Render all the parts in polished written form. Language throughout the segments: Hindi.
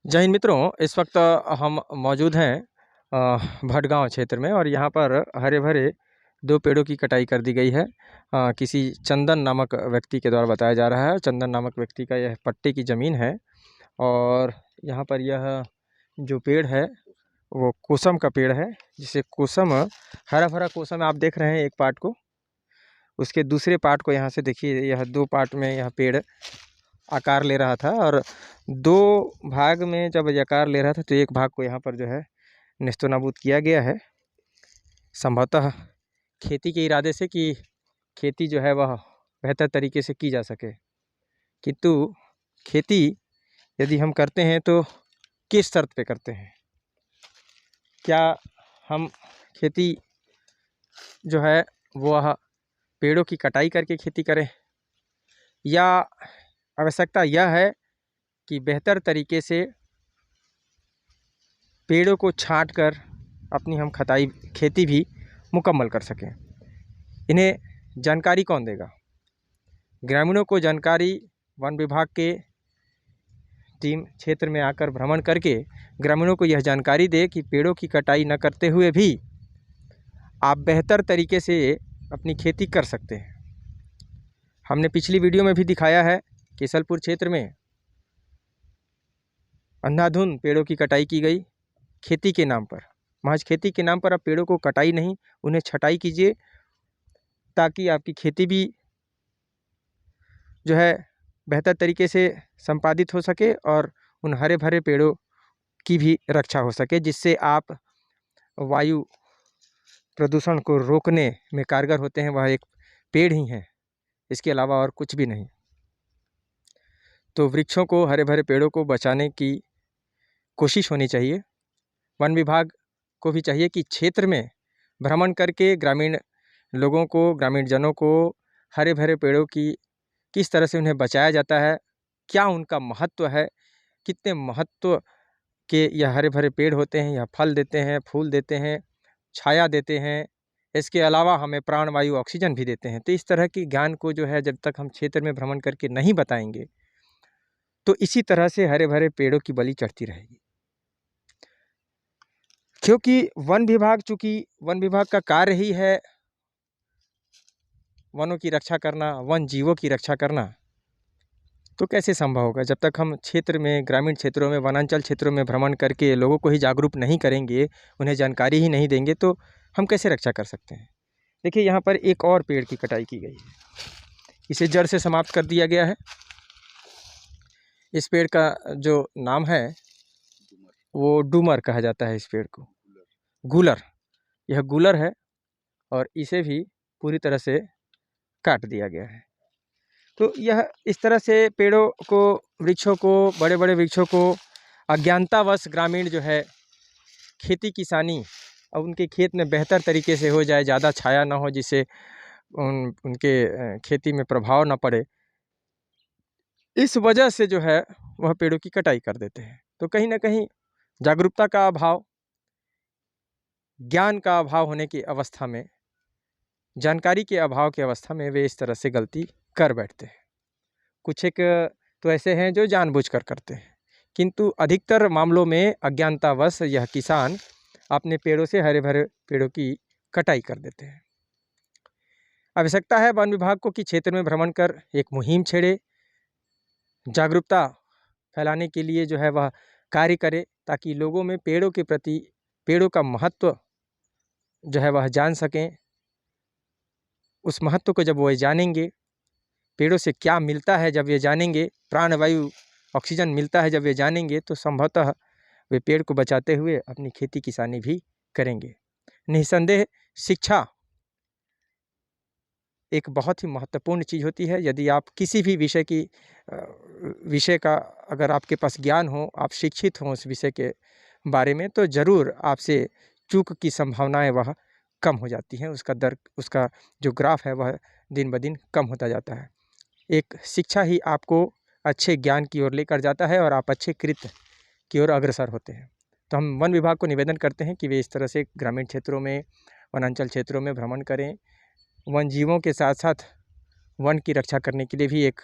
जय हिंद मित्रों, इस वक्त हम मौजूद हैं भटगांव क्षेत्र में और यहाँ पर हरे भरे 2 पेड़ों की कटाई कर दी गई है। किसी चंदन नामक व्यक्ति के द्वारा बताया जा रहा है। चंदन नामक व्यक्ति का यह पट्टे की ज़मीन है और यहाँ पर यह जो पेड़ है वो कोसम का पेड़ है, जिसे कोसम हरा भरा कोसम आप देख रहे हैं एक पार्ट को। उसके दूसरे पार्ट को यहाँ से देखिए, यह 2 पार्ट में यह पेड़ आकार ले रहा था और 2 भाग में जब ये आकार ले रहा था तो एक भाग को यहाँ पर जो है नेस्तनाबूद किया गया है, संभवतः खेती के इरादे से कि खेती जो है वह बेहतर तरीके से की जा सके। किंतु खेती यदि हम करते हैं तो किस शर्त पे करते हैं? क्या हम खेती जो है वह पेड़ों की कटाई करके खेती करें, या आवश्यकता यह है कि बेहतर तरीके से पेड़ों को छांट कर अपनी हम खेती भी मुकम्मल कर सकें? इन्हें जानकारी कौन देगा? ग्रामीणों को जानकारी वन विभाग के टीम क्षेत्र में आकर भ्रमण करके ग्रामीणों को यह जानकारी दे कि पेड़ों की कटाई न करते हुए भी आप बेहतर तरीके से अपनी खेती कर सकते हैं। हमने पिछली वीडियो में भी दिखाया है, केसलपुर क्षेत्र में अंधाधुंध पेड़ों की कटाई की गई खेती के नाम पर। महज खेती के नाम पर आप पेड़ों को कटाई नहीं, उन्हें छटाई कीजिए ताकि आपकी खेती भी जो है बेहतर तरीके से संपादित हो सके और उन हरे भरे पेड़ों की भी रक्षा हो सके, जिससे आप वायु प्रदूषण को रोकने में कारगर होते हैं। वह एक पेड़ ही है, इसके अलावा और कुछ भी नहीं। तो वृक्षों को, हरे भरे पेड़ों को बचाने की कोशिश होनी चाहिए। वन विभाग को भी चाहिए कि क्षेत्र में भ्रमण करके ग्रामीण लोगों को, ग्रामीण जनों को हरे भरे पेड़ों की किस तरह से उन्हें बचाया जाता है, क्या उनका महत्व है, कितने महत्व के यह हरे भरे पेड़ होते हैं। यह फल देते हैं, फूल देते हैं, छाया देते हैं, इसके अलावा हमें प्राणवायु ऑक्सीजन भी देते हैं। तो इस तरह की ज्ञान को जो है जब तक हम क्षेत्र में भ्रमण करके नहीं बताएंगे तो इसी तरह से हरे भरे पेड़ों की बलि चढ़ती रहेगी। क्योंकि चूँकि वन विभाग का कार्य ही है वनों की रक्षा करना, वन जीवों की रक्षा करना, तो कैसे संभव होगा जब तक हम क्षेत्र में, ग्रामीण क्षेत्रों में, वनांचल क्षेत्रों में भ्रमण करके लोगों को ही जागरूक नहीं करेंगे, उन्हें जानकारी ही नहीं देंगे, तो हम कैसे रक्षा कर सकते हैं? देखिए, यहाँ पर एक और पेड़ की कटाई की गई है, इसे जड़ से समाप्त कर दिया गया है। इस पेड़ का जो नाम है वो डूमर कहा जाता है। इस पेड़ को गूलर, यह गूलर है और इसे भी पूरी तरह से काट दिया गया है। तो यह इस तरह से पेड़ों को, वृक्षों को, बड़े बड़े वृक्षों को अज्ञानतावश ग्रामीण जो है खेती किसानी अब उनके खेत में बेहतर तरीके से हो जाए, ज़्यादा छाया ना हो, जिससे उनके खेती में प्रभाव ना पड़े, इस वजह से जो है वह पेड़ों की कटाई कर देते हैं। तो कहीं ना कहीं जागरूकता का अभाव, ज्ञान का अभाव होने की अवस्था में, जानकारी के अभाव की अवस्था में वे इस तरह से गलती कर बैठते हैं। कुछ एक तो ऐसे हैं जो जानबूझकर करते हैं, किंतु अधिकतर मामलों में अज्ञानतावश यह किसान अपने पेड़ों से, हरे भरे पेड़ों की कटाई कर देते हैं। आवश्यकता है वन विभाग को कि क्षेत्र में भ्रमण कर एक मुहिम छेड़े, जागरूकता फैलाने के लिए जो है वह कार्य करे, ताकि लोगों में पेड़ों के प्रति, पेड़ों का महत्व जो है वह जान सकें। उस महत्व को जब वह जानेंगे, पेड़ों से क्या मिलता है जब ये जानेंगे, प्राणवायु ऑक्सीजन मिलता है जब ये जानेंगे, तो संभवतः वे पेड़ को बचाते हुए अपनी खेती किसानी भी करेंगे। निस्संदेह शिक्षा एक बहुत ही महत्वपूर्ण चीज़ होती है। यदि आप किसी भी विषय का अगर आपके पास ज्ञान हो, आप शिक्षित हों उस विषय के बारे में, तो ज़रूर आपसे चूक की संभावनाएं वह कम हो जाती हैं। उसका जो ग्राफ है वह दिन ब दिन कम होता जाता है। एक शिक्षा ही आपको अच्छे ज्ञान की ओर लेकर जाता है और आप अच्छे कृत्य की ओर अग्रसर होते हैं। तो हम वन विभाग को निवेदन करते हैं कि वे इस तरह से ग्रामीण क्षेत्रों में, वनांचल क्षेत्रों में भ्रमण करें, वन जीवों के साथ साथ वन की रक्षा करने के लिए भी एक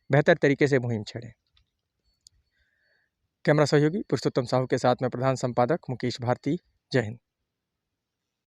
बेहतर तरीके से मुहिम छेड़ें। कैमरा सहयोगी पुरुषोत्तम साहू के साथ में प्रधान संपादक मुकेश भारती। जय हिंद।